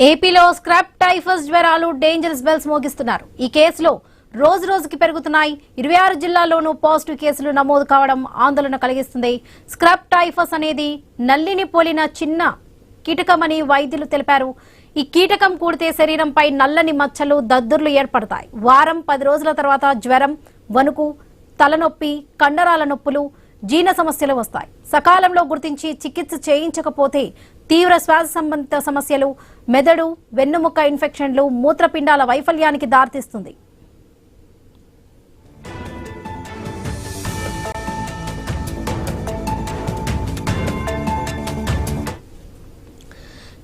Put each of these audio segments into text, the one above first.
ఏపీలో scrub typhus జ్వరాలు dangerous bells మోగిస్తున్నారు. ఈ కేసులో రోజు రోజుకి పెరుగుతున్నాయి. 26 జిల్లాల్లోనూ పాజిటివ్ కేసులు నమోదు కావడం ఆందోళన కలిగిస్తుంది. స్క్రబ్ టైఫస్ అనేది నల్లిని పోలిన చిన్న కీటకమని వైద్యులు తెలిపారు. ఈ కీటకం కూడితే శరీరంపై నల్లని మచ్చలు, దద్దుర్లు ఏర్పడతాయి. వారం 10 రోజుల తర్వాత జ్వరం, వణుకు, తలనొప్పి, కండరాల నొప్పులు, జీర్ణ సమస్యలు వస్తాయి. సకాలంలో గుర్తించి చికిత్స చేయించకపోతే తీవ్ర శ్వాస సంబంధిత సమస్యలు, మెదడు, వెన్నుముక్క ఇన్ఫెక్షన్లు, మూత్రపిండాల వైఫల్యానికి దారితీస్తుంది.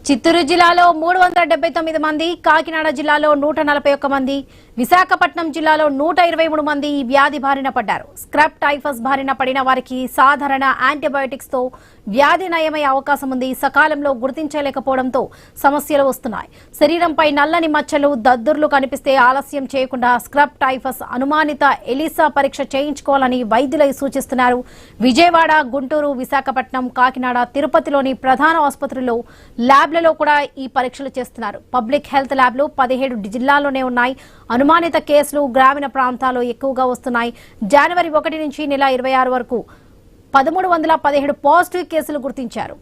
చిత్తూరు జిల్లాలో 379 మంది, కాకినాడ జిల్లాలో 141 మంది, విశాఖపట్నం జిల్లాలో 123 మంది ఈ వ్యాధి బారిన పడ్డారు. స్క్రబ్ టైఫస్ బారిన పడిన వారికి సాధారణ యాంటీబయాటిక్స్ తో వ్యాధి నయమయ్యే అవకాశం ఉంది. సకాలంలో గుర్తించలేకపోవడంతో సమస్యలు వస్తున్నాయి. శరీరంపై నల్లని మచ్చలు, దద్దుర్లు కనిపిస్తే ఆలస్యం చేయకుండా స్క్రబ్ టైఫస్ అనుమానిత ఎలిసా పరీక్ష చేయించుకోవాలని వైద్యులు సూచిస్తున్నారు. విజయవాడ, గుంటూరు, విశాఖపట్నం, కాకినాడ, తిరుపతిలోని ప్రధాన ఆసుపత్రుల్లో ల్యాబ్లలో కూడా ఈ పరీక్షలు చేస్తున్నారు. పబ్లిక్ హెల్త్ ల్యాబ్లు 17 జిల్లాల్లోనే ఉన్నాయి. అనుమానిత కేసులు గ్రామీణ ప్రాంతాల్లో ఎక్కువగా వస్తున్నాయి. జనవరి 1 నుంచి నెల 26 వరకు 1317 పాజిటివ్ కేసులు గుర్తించారు.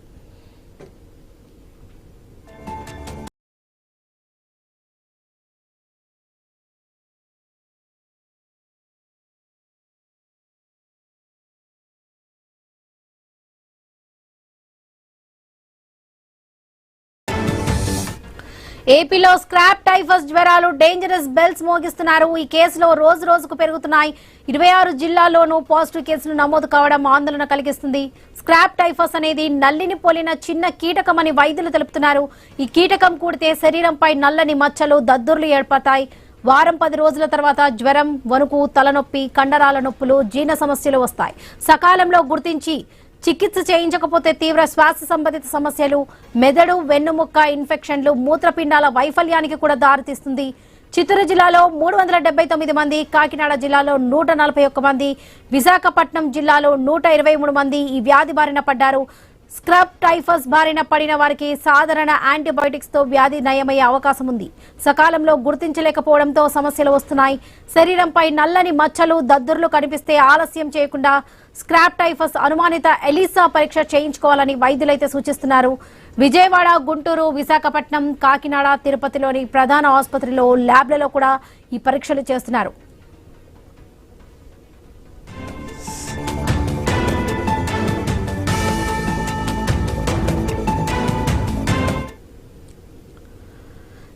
ఏపీలో స్క్రబ్ టైఫస్ జ్వరాలు డేంజరస్ బెల్స్ మోగిస్తున్నారు. ఈ కేసులో రోజు రోజుకు పెరుగుతున్నాయి. 26 జిల్లాల్లోనూ పాజిటివ్ కేసులు నమోదు కావడం ఆందోళన కలిగిస్తుంది. స్క్రబ్ టైఫస్ అనేది నల్లిని పోలిన చిన్న కీటకమని వైద్యులు తెలుపుతున్నారు. ఈ కీటకం కూడితే శరీరంపై నల్లని మచ్చలు, దద్దుర్లు ఏర్పడతాయి. వారం 10 రోజుల తర్వాత జ్వరం, వణుకు, తలనొప్పి, కండరాల నొప్పులు, జీర్ణ సమస్యలు వస్తాయి. సకాలంలో గుర్తించి చికిత్స చేయించకపోతే తీవ్ర శ్వాస సంబంధిత సమస్యలు, మెదడు, వెన్నుముక్క ఇన్ఫెక్షన్లు, మూత్రపిండాల వైఫల్యానికి కూడా దారితీస్తుంది. చిత్తూరు జిల్లాలో 379 మంది, కాకినాడ జిల్లాలో 141 మంది, విశాఖపట్నం జిల్లాలో 123 మంది ఈ వ్యాధి బారిన పడ్డారు. స్క్రబ్ టైఫస్ బారిన పడిన వారికి సాధారణ యాంటీబయాటిక్స్ తో వ్యాధి నయమయ్యే అవకాశం ఉంది. సకాలంలో గుర్తించలేకపోవడంతో సమస్యలు వస్తున్నాయి. శరీరంపై నల్లని మచ్చలు, దద్దుర్లు కనిపిస్తే ఆలస్యం చేయకుండా స్క్రబ్ టైఫస్ అనుమానిత ఎలిసా పరీక్ష చేయించుకోవాలని వైద్యులైతే సూచిస్తున్నారు. విజయవాడ, గుంటూరు, విశాఖపట్నం, కాకినాడ, తిరుపతిలోని ప్రధాన ఆసుపత్రిలో ల్యాబ్లలో కూడా ఈ పరీక్షలు చేస్తున్నారు.